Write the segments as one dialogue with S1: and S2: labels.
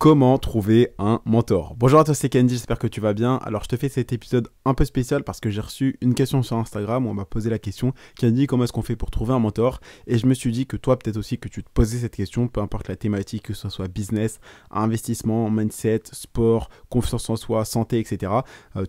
S1: Comment trouver un mentor? Bonjour à toi, c'est Candy, j'espère que tu vas bien. Alors je te fais cet épisode un peu spécial parce que j'ai reçu une question sur Instagram où on m'a posé la question qui a dit comment est-ce qu'on fait pour trouver un mentor, et je me suis dit que toi peut-être aussi que tu te posais cette question, peu importe la thématique, que ce soit business, investissement, mindset, sport, confiance en soi, santé, etc.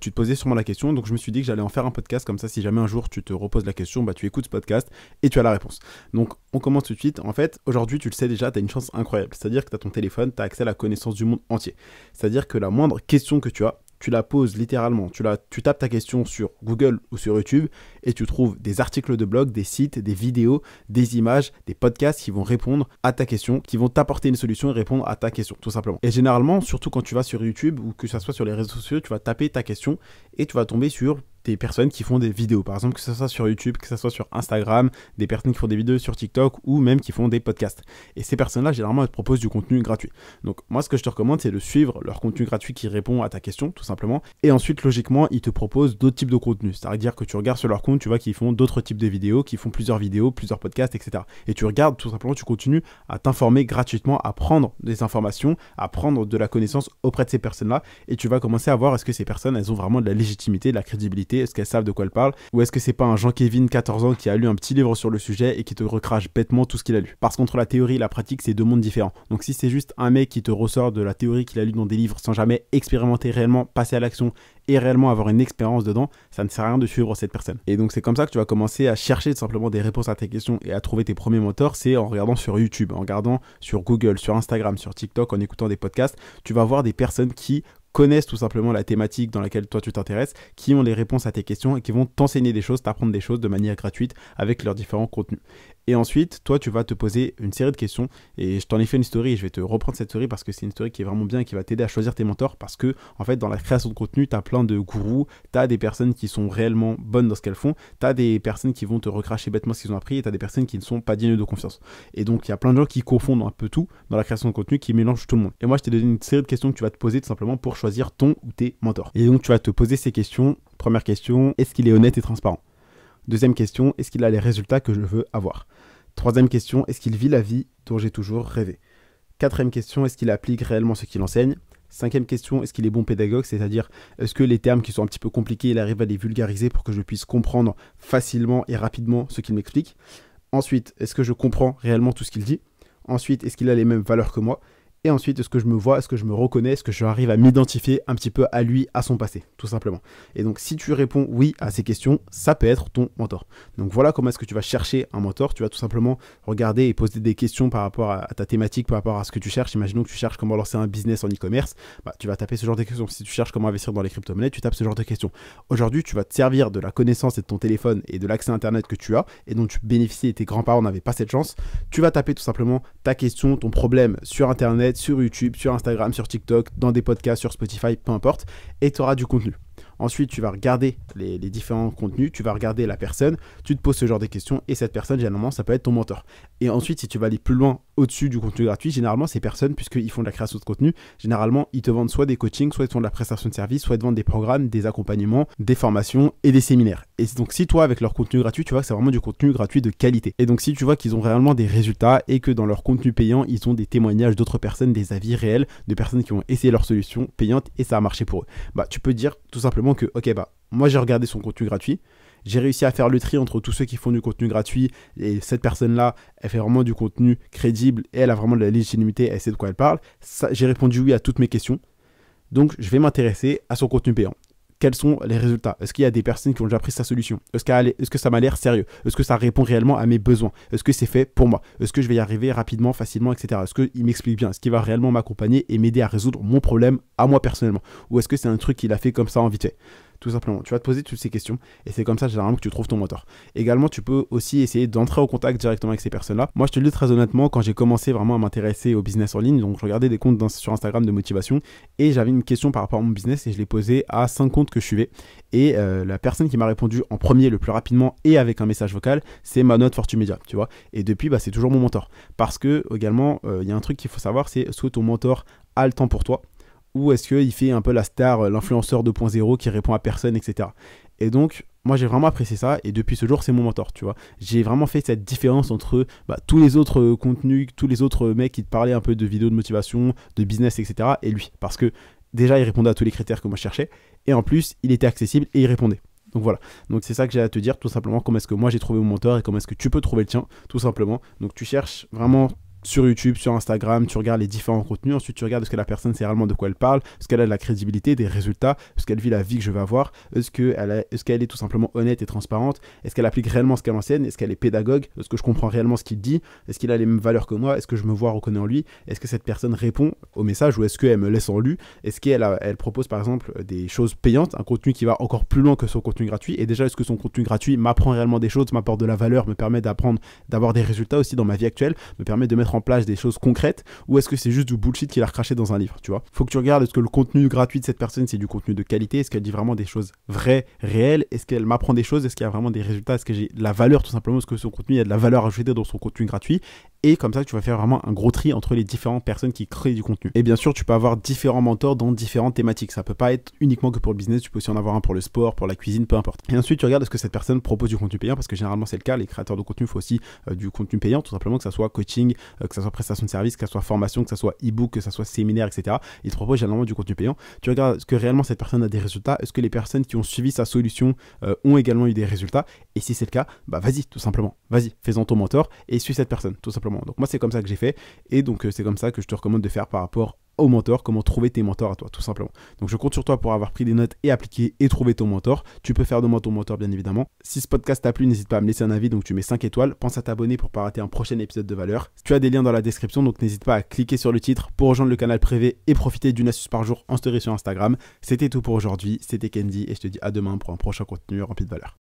S1: Tu te posais sûrement la question, donc je me suis dit que j'allais en faire un podcast, comme ça si jamais un jour tu te reposes la question, bah tu écoutes ce podcast et tu as la réponse. Donc on commence tout de suite. En fait, aujourd'hui tu le sais déjà, tu as une chance incroyable, c'est-à-dire que tu as ton téléphone, tu as accès à la connaissance du monde entier. C'est-à-dire que la moindre question que tu as, tu la poses littéralement, tu tapes ta question sur Google ou sur YouTube et tu trouves des articles de blog, des sites, des vidéos, des images, des podcasts qui vont répondre à ta question, qui vont t'apporter une solution et répondre à ta question, tout simplement. Et généralement, surtout quand tu vas sur YouTube ou que ça soit sur les réseaux sociaux, tu vas taper ta question et tu vas tomber sur des personnes qui font des vidéos, par exemple que ce soit sur YouTube, que ce soit sur Instagram, des personnes qui font des vidéos sur TikTok ou même qui font des podcasts. Et ces personnes-là, généralement, elles te proposent du contenu gratuit. Donc moi, ce que je te recommande, c'est de suivre leur contenu gratuit qui répond à ta question, tout simplement. Et ensuite, logiquement, ils te proposent d'autres types de contenus. C'est-à-dire que tu regardes sur leur compte, tu vois qu'ils font d'autres types de vidéos, qu'ils font plusieurs vidéos, plusieurs podcasts, etc. Et tu regardes, tout simplement, tu continues à t'informer gratuitement, à prendre des informations, à prendre de la connaissance auprès de ces personnes-là. Et tu vas commencer à voir est-ce que ces personnes, elles ont vraiment de la légitimité, de la crédibilité, est-ce qu'elles savent de quoi elles parlent, ou est-ce que c'est pas un Jean-Kévin 14 ans qui a lu un petit livre sur le sujet et qui te recrache bêtement tout ce qu'il a lu. Parce qu'entre la théorie et la pratique, c'est deux mondes différents. Donc si c'est juste un mec qui te ressort de la théorie qu'il a lu dans des livres sans jamais expérimenter réellement, passer à l'action et réellement avoir une expérience dedans, ça ne sert à rien de suivre cette personne. Et donc c'est comme ça que tu vas commencer à chercher tout simplement des réponses à tes questions et à trouver tes premiers mentors, c'est en regardant sur YouTube, en regardant sur Google, sur Instagram, sur TikTok, en écoutant des podcasts. Tu vas voir des personnes qui connaissent tout simplement la thématique dans laquelle toi tu t'intéresses, qui ont les réponses à tes questions et qui vont t'enseigner des choses, t'apprendre des choses de manière gratuite avec leurs différents contenus. Et ensuite, toi, tu vas te poser une série de questions et je t'en ai fait une story et je vais te reprendre cette story parce que c'est une story qui est vraiment bien et qui va t'aider à choisir tes mentors parce que, en fait, dans la création de contenu, tu as plein de gourous, tu as des personnes qui sont réellement bonnes dans ce qu'elles font, tu as des personnes qui vont te recracher bêtement ce qu'ils ont appris et tu as des personnes qui ne sont pas dignes de confiance. Et donc, il y a plein de gens qui confondent un peu tout dans la création de contenu, qui mélangent tout le monde. Et moi, je t'ai donné une série de questions que tu vas te poser tout simplement pour choisir ton ou tes mentors. Et donc, tu vas te poser ces questions. Première question, est-ce qu'il est honnête et transparent? Deuxième question, est-ce qu'il a les résultats que je veux avoir? Troisième question, est-ce qu'il vit la vie dont j'ai toujours rêvé? Quatrième question, est-ce qu'il applique réellement ce qu'il enseigne? Cinquième question, est-ce qu'il est bon pédagogue? C'est-à-dire, est-ce que les termes qui sont un petit peu compliqués, il arrive à les vulgariser pour que je puisse comprendre facilement et rapidement ce qu'il m'explique? Ensuite, est-ce que je comprends réellement tout ce qu'il dit? Ensuite, est-ce qu'il a les mêmes valeurs que moi? Et ensuite, est-ce que je me vois, est-ce que je me reconnais, est-ce que j'arrive à m'identifier un petit peu à lui, à son passé, tout simplement. Et donc, si tu réponds oui à ces questions, ça peut être ton mentor. Donc voilà comment est-ce que tu vas chercher un mentor. Tu vas tout simplement regarder et poser des questions par rapport à ta thématique, par rapport à ce que tu cherches. Imaginons que tu cherches comment lancer un business en e-commerce, tu vas taper ce genre de questions. Si tu cherches comment investir dans les crypto-monnaies, tu tapes ce genre de questions. Aujourd'hui, tu vas te servir de la connaissance et de ton téléphone et de l'accès à Internet que tu as et dont tu bénéficies et tes grands-parents n'avaient pas cette chance. Tu vas taper tout simplement ta question, ton problème sur Internet, sur YouTube, sur Instagram, sur TikTok, dans des podcasts, sur Spotify, peu importe, et tu auras du contenu. Ensuite, tu vas regarder les différents contenus, tu vas regarder la personne, tu te poses ce genre de questions et cette personne, généralement, ça peut être ton mentor. Et ensuite, si tu vas aller plus loin au-dessus du contenu gratuit, généralement, ces personnes, puisqu'ils font de la création de contenu, généralement, ils te vendent soit des coachings, soit ils te font de la prestation de service, soit ils te vendent des programmes, des accompagnements, des formations et des séminaires. Et donc, si toi, avec leur contenu gratuit, tu vois que c'est vraiment du contenu gratuit de qualité. Et donc, si tu vois qu'ils ont réellement des résultats et que dans leur contenu payant, ils ont des témoignages d'autres personnes, des avis réels, de personnes qui ont essayé leur solution payante et ça a marché pour eux, tu peux dire tout simplement que, ok, moi j'ai regardé son contenu gratuit, j'ai réussi à faire le tri entre tous ceux qui font du contenu gratuit et cette personne-là, elle fait vraiment du contenu crédible et elle a vraiment de la légitimité, elle sait de quoi elle parle. J'ai répondu oui à toutes mes questions, donc je vais m'intéresser à son contenu payant. Quels sont les résultats? Est-ce qu'il y a des personnes qui ont déjà pris sa solution? Est-ce que ça m'a l'air sérieux? Est-ce que ça répond réellement à mes besoins? Est-ce que c'est fait pour moi? Est-ce que je vais y arriver rapidement, facilement, etc. Est-ce qu'il m'explique bien? Est-ce qu'il va réellement m'accompagner et m'aider à résoudre mon problème à moi personnellement? Ou est-ce que c'est un truc qu'il a fait comme ça en vite fait? Tout simplement, tu vas te poser toutes ces questions et c'est comme ça généralement que tu trouves ton mentor. Également, tu peux aussi essayer d'entrer en contact directement avec ces personnes-là. Moi, je te le dis très honnêtement, quand j'ai commencé vraiment à m'intéresser au business en ligne, donc je regardais des comptes sur Instagram de motivation et j'avais une question par rapport à mon business et je l'ai posée à 5 comptes que je suivais. Et la personne qui m'a répondu en premier le plus rapidement et avec un message vocal, c'est Manod Fortumedia, tu vois. Et depuis, c'est toujours mon mentor. Parce que également, il y a un truc qu'il faut savoir, c'est est-ce que ton mentor a le temps pour toi? Ou est-ce qu'il fait un peu la star, l'influenceur 2.0 qui répond à personne, etc. Et donc, moi j'ai vraiment apprécié ça et depuis ce jour c'est mon mentor, tu vois. J'ai vraiment fait cette différence entre tous les autres contenus, tous les autres mecs qui te parlaient un peu de vidéos de motivation, de business, etc. et lui. Parce que déjà il répondait à tous les critères que moi je cherchais et en plus il était accessible et il répondait. Donc voilà, donc c'est ça que j'ai à te dire tout simplement, comment est-ce que moi j'ai trouvé mon mentor et comment est-ce que tu peux trouver le tien tout simplement. Donc tu cherches vraiment sur YouTube, sur Instagram, tu regardes les différents contenus, ensuite tu regardes est-ce que la personne sait réellement de quoi elle parle, est-ce qu'elle a de la crédibilité, des résultats, est-ce qu'elle vit la vie que je veux avoir, est-ce qu'elle est tout simplement honnête et transparente, est-ce qu'elle applique réellement ce qu'elle enseigne, est-ce qu'elle est pédagogue, est-ce que je comprends réellement ce qu'il dit, est-ce qu'il a les mêmes valeurs que moi, est-ce que je me vois, reconnais en lui, est-ce que cette personne répond au message ou est-ce qu'elle me laisse en lu, est-ce qu'elle propose par exemple des choses payantes, un contenu qui va encore plus loin que son contenu gratuit, et déjà est-ce que son contenu gratuit m'apprend réellement des choses, m'apporte de la valeur, me permet d'apprendre, d'avoir des résultats aussi dans ma vie actuelle, me permet de mettre en place des choses concrètes, ou est-ce que c'est juste du bullshit qu'il a recraché dans un livre, tu vois. Faut que tu regardes est-ce que le contenu gratuit de cette personne c'est du contenu de qualité, est-ce qu'elle dit vraiment des choses vraies, réelles, est-ce qu'elle m'apprend des choses, est-ce qu'il y a vraiment des résultats, est-ce que j'ai de la valeur tout simplement, est-ce que son contenu, il y a de la valeur ajoutée dans son contenu gratuit, et comme ça tu vas faire vraiment un gros tri entre les différentes personnes qui créent du contenu. Et bien sûr tu peux avoir différents mentors dans différentes thématiques, ça peut pas être uniquement que pour le business, tu peux aussi en avoir un pour le sport, pour la cuisine, peu importe. Et ensuite tu regardes est-ce que cette personne propose du contenu payant, parce que généralement c'est le cas, les créateurs de contenu font aussi du contenu payant, tout simplement, que ça soit coaching, que ça soit prestation de service, que ça soit formation, que ça soit e-book, que ça soit séminaire, etc. Ils te proposent généralement du contenu payant. Tu regardes est-ce que réellement cette personne a des résultats, est-ce que les personnes qui ont suivi sa solution ont également eu des résultats, et si c'est le cas, vas-y tout simplement, vas-y, fais-en ton mentor et suis cette personne tout simplement. Donc moi c'est comme ça que j'ai fait et donc c'est comme ça que je te recommande de faire par rapport au mentor, comment trouver tes mentors à toi tout simplement. Donc je compte sur toi pour avoir pris des notes et appliqué et trouver ton mentor. Tu peux faire de moi ton mentor bien évidemment. Si ce podcast t'a plu, n'hésite pas à me laisser un avis, donc tu mets 5 étoiles. Pense à t'abonner pour pas rater un prochain épisode de valeur. Tu as des liens dans la description, donc n'hésite pas à cliquer sur le titre pour rejoindre le canal privé et profiter d'une astuce par jour en story sur Instagram. C'était tout pour aujourd'hui, c'était Kendy et je te dis à demain pour un prochain contenu rempli de valeur.